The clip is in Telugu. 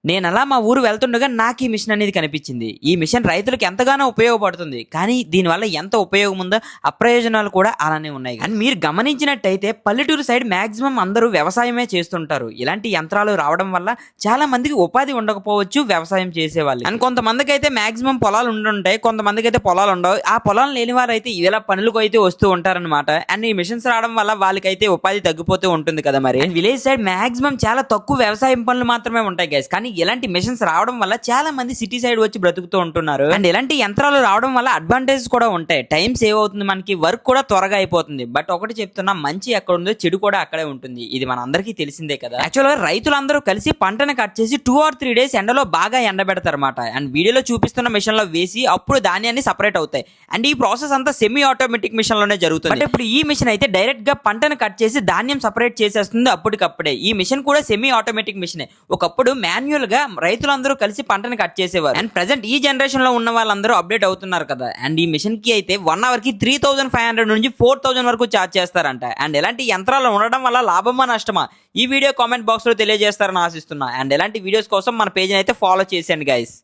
నేను అలా మా ఊరు వెళ్తుండగా నాకు ఈ మిషన్ అనేది కనిపించింది. ఈ మిషన్ రైతులకు ఎంతగానో ఉపయోగపడుతుంది. కానీ దీనివల్ల ఎంత ఉపయోగం ఉందో అప్రయోజనాలు కూడా అలానే ఉన్నాయి. అండ్ మీరు గమనించినట్టయితే పల్లెటూరు సైడ్ మాక్సిమం అందరూ వ్యవసాయమే చేస్తుంటారు. ఇలాంటి యంత్రాలు రావడం వల్ల చాలా మందికి ఉపాధి ఉండకపోవచ్చు వ్యవసాయం చేసేవాళ్ళు. అండ్ కొంతమందికి అయితే మాక్సిమం పొలాలు ఉండుంటాయి, కొంతమందికి అయితే పొలాలు ఉండవు. ఆ పొలాలు లేని వారు అయితే ఇలా పనులకు అయితే వస్తూ ఉంటారనమాట. అండ్ ఈ మిషన్స్ రావడం వల్ల వాళ్ళకైతే ఉపాధి తగ్గిపోతూ ఉంటుంది కదా మరి. అండ్ విలేజ్ సైడ్ మాక్సిమం చాలా తక్కువ వ్యవసాయం పనులు మాత్రమే ఉంటాయి గైస్. కానీ ఇలాంటి మిషన్స్ రావడం వల్ల చాలా మంది సిటీ సైడ్ వచ్చి బ్రతుకుతూ ఉంటున్నారు. అండ్ ఇలాంటి యంత్రాలు రావడం వల్ల అడ్వాంటేజెస్ కూడా ఉంటాయి. టైం సేవ్ అవుతుంది, మనకి వర్క్ కూడా త్వరగా అయిపోతుంది. బట్ ఒకటి చెప్తున్నా, మంచి ఎక్కడ ఉందో చెడు కూడా అక్కడే ఉంటుంది. ఇది మన అందరికీ తెలిసిందే కదా. యాక్చువల్ గా రైతులందరూ కలిసి పంటను కట్ చేసి 2 or 3 days ఎండలో బాగా ఎండబెడతారన్నమాట. అండ్ వీడియోలో చూపిస్తున్న మిషన్ లో వేసి అప్పుడు ధాన్యాన్ని సపరేట్ అవుతాయి. అండ్ ఈ ప్రాసెస్ అంతా సెమీ ఆటోమేటిక్ మిషన్ లోనే జరుగుతుంది. బట్ ఇప్పుడు ఈ మిషన్ అయితే డైరెక్ట్ గా పంటను కట్ చేసి ధాన్యం సపరేట్ చేసేస్తుంది అప్పటికప్పుడే. ఈ మిషన్ కూడా సెమీ ఆటోమేటిక్ మిషనే. ఒకప్పుడు మాన్యువల్ గా రైతులందరూ కలిసి పంటను కట్ చేసేవారు. అండ్ ప్రెసెంట్ ఈ జనరేషన్ లో ఉన్న వాళ్ళందరూ అప్డేట్ అవుతున్నారు కదా. అండ్ ఈ మిషన్ కి అయితే 1 hour కి 3500 నుంచి 4000 వరకు ఛార్జ్ చేస్తారంట. అండ్ ఎలాంటి యంత్రాలు ఉండడం వల్ల లాభమా నష్టమా ఈ వీడియో కామెంట్ బాక్స్ లో తెలియజేస్తారని ఆశిస్తున్నా. అండ్ ఎలాంటి వీడియోస్ కోసం మన పేజ్ అయితే ఫాలో చేసేయండి గైస్.